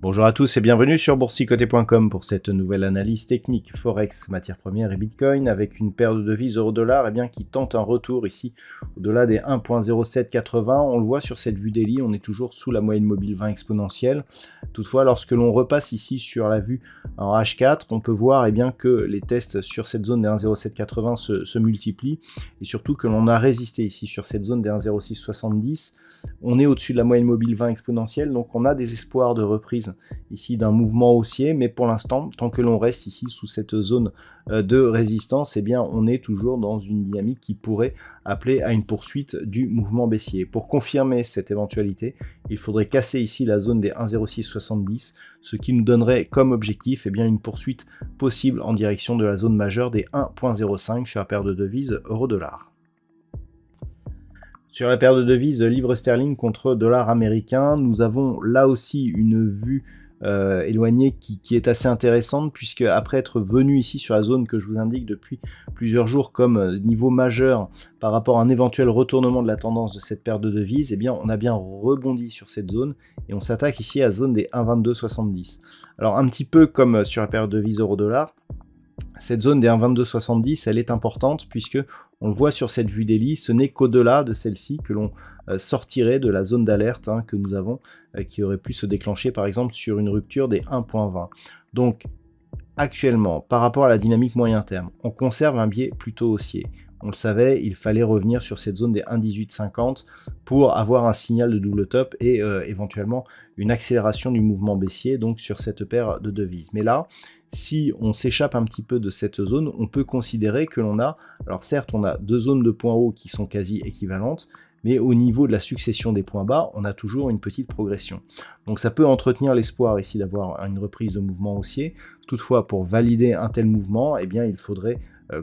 Bonjour à tous et bienvenue sur boursicoté.com pour cette nouvelle analyse technique Forex, matières premières et Bitcoin avec une paire de devises euro-dollar qui tente un retour ici au-delà des 1.0780. On le voit sur cette vue daily, on est toujours sous la moyenne mobile 20 exponentielle. Toutefois, lorsque l'on repasse ici sur la vue en H4, on peut voir que les tests sur cette zone des 1.0780 se multiplient et surtout que l'on a résisté ici sur cette zone des 1.0670. On est au-dessus de la moyenne mobile 20 exponentielle, donc on a des espoirs de reprise ici d'un mouvement haussier, mais pour l'instant, tant que l'on reste ici sous cette zone de résistance, on est toujours dans une dynamique qui pourrait appeler à une poursuite du mouvement baissier. Pour confirmer cette éventualité, il faudrait casser ici la zone des 1.0670, ce qui nous donnerait comme objectif une poursuite possible en direction de la zone majeure des 1.05 sur la paire de devises euro-dollar. Sur la paire de devises livre sterling contre dollar américain, nous avons là aussi une vue éloignée qui est assez intéressante, puisque après être venu ici sur la zone que je vous indique depuis plusieurs jours comme niveau majeur par rapport à un éventuel retournement de la tendance de cette paire de devises, on a bien rebondi sur cette zone et on s'attaque ici à la zone des 1.2270. Alors un petit peu comme sur la paire de devises euro-dollar, cette zone des 1.2270, elle est importante puisque on le voit sur cette vue daily, ce n'est qu'au-delà de celle-ci que l'on sortirait de la zone d'alerte que nous avons, qui aurait pu se déclencher par exemple sur une rupture des 1.20. Donc actuellement, par rapport à la dynamique moyen terme, on conserve un biais plutôt haussier. On le savait, il fallait revenir sur cette zone des 1.1850 pour avoir un signal de double top et éventuellement une accélération du mouvement baissier donc sur cette paire de devises. Mais là, si on s'échappe un petit peu de cette zone, on peut considérer que l'on a, alors certes on a deux zones de points hauts qui sont quasi équivalentes, mais au niveau de la succession des points bas, on a toujours une petite progression. Donc ça peut entretenir l'espoir ici d'avoir une reprise de mouvement haussier. Toutefois, pour valider un tel mouvement, il faudrait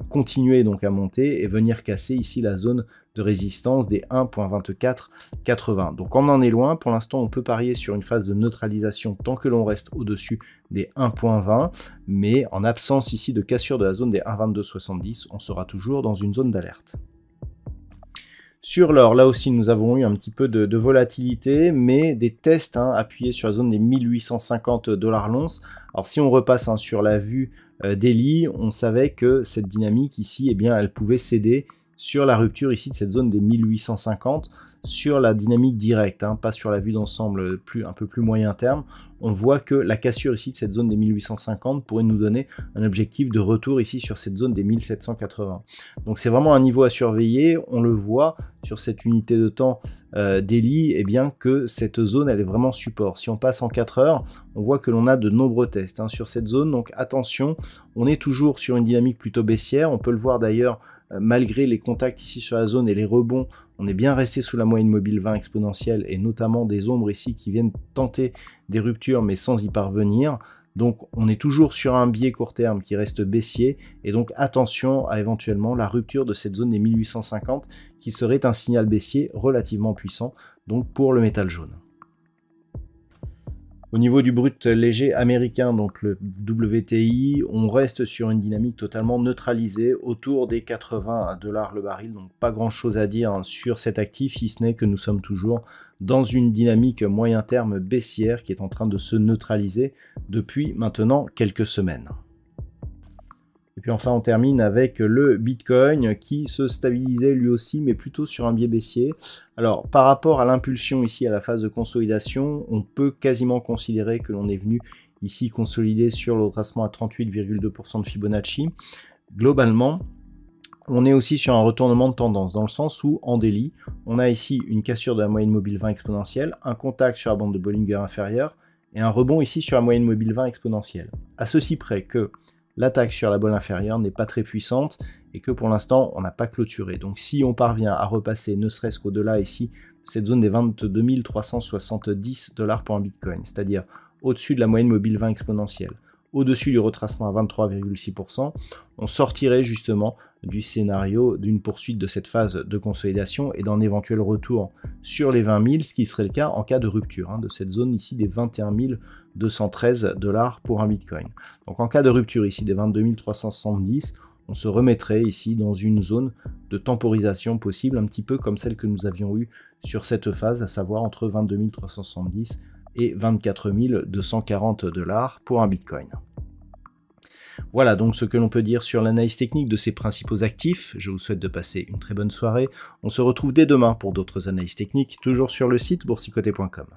continuer donc à monter et venir casser ici la zone de résistance des 1.2480. Donc on en est loin, pour l'instant on peut parier sur une phase de neutralisation tant que l'on reste au-dessus des 1.20, mais en absence ici de cassure de la zone des 1.2270, on sera toujours dans une zone d'alerte. Sur l'or, là aussi nous avons eu un petit peu de volatilité, mais des tests appuyés sur la zone des 1850 $ l'once. Alors si on repasse sur la vue daily, on savait que cette dynamique ici, elle pouvait céder sur la rupture ici de cette zone des 1850, sur la dynamique directe, pas sur la vue d'ensemble un peu plus moyen terme. On voit que la cassure ici de cette zone des 1850 pourrait nous donner un objectif de retour ici sur cette zone des 1780. Donc c'est vraiment un niveau à surveiller. On le voit sur cette unité de temps daily, que cette zone elle est vraiment support. Si on passe en 4 heures, on voit que l'on a de nombreux tests sur cette zone. Donc attention, on est toujours sur une dynamique plutôt baissière. On peut le voir d'ailleurs malgré les contacts ici sur la zone et les rebonds, on est bien resté sous la moyenne mobile 20 exponentielle et notamment des ombres ici qui viennent tenter des ruptures mais sans y parvenir. Donc on est toujours sur un biais court terme qui reste baissier et donc attention à éventuellement la rupture de cette zone des 1850 qui serait un signal baissier relativement puissant donc pour le métal jaune. Au niveau du brut léger américain, donc le WTI, on reste sur une dynamique totalement neutralisée autour des 80 $ le baril. Donc pas grand chose à dire sur cet actif, si ce n'est que nous sommes toujours dans une dynamique moyen terme baissière qui est en train de se neutraliser depuis maintenant quelques semaines. Et puis enfin on termine avec le Bitcoin qui se stabilisait lui aussi mais plutôt sur un biais baissier. Alors par rapport à l'impulsion ici à la phase de consolidation, on peut quasiment considérer que l'on est venu ici consolider sur le retracement à 38,2% de Fibonacci. Globalement, on est aussi sur un retournement de tendance dans le sens où en daily, on a ici une cassure de la moyenne mobile 20 exponentielle, un contact sur la bande de Bollinger inférieure et un rebond ici sur la moyenne mobile 20 exponentielle. À ceci près que l'attaque sur la bande inférieure n'est pas très puissante et que pour l'instant on n'a pas clôturé. Donc si on parvient à repasser ne serait-ce qu'au-delà ici, cette zone des 22 370 $ pour un Bitcoin, c'est-à-dire au-dessus de la moyenne mobile 20 exponentielle, au-dessus du retracement à 23,6%, on sortirait justement du scénario d'une poursuite de cette phase de consolidation et d'un éventuel retour sur les 20 000, ce qui serait le cas en cas de rupture de cette zone ici des 21 213 $ pour un Bitcoin. Donc en cas de rupture ici des 22 370, on se remettrait ici dans une zone de temporisation possible, un petit peu comme celle que nous avions eue sur cette phase, à savoir entre 22 370 et 24 240 $ pour un Bitcoin. Voilà donc ce que l'on peut dire sur l'analyse technique de ces principaux actifs. Je vous souhaite de passer une très bonne soirée. On se retrouve dès demain pour d'autres analyses techniques, toujours sur le site boursicoté.com.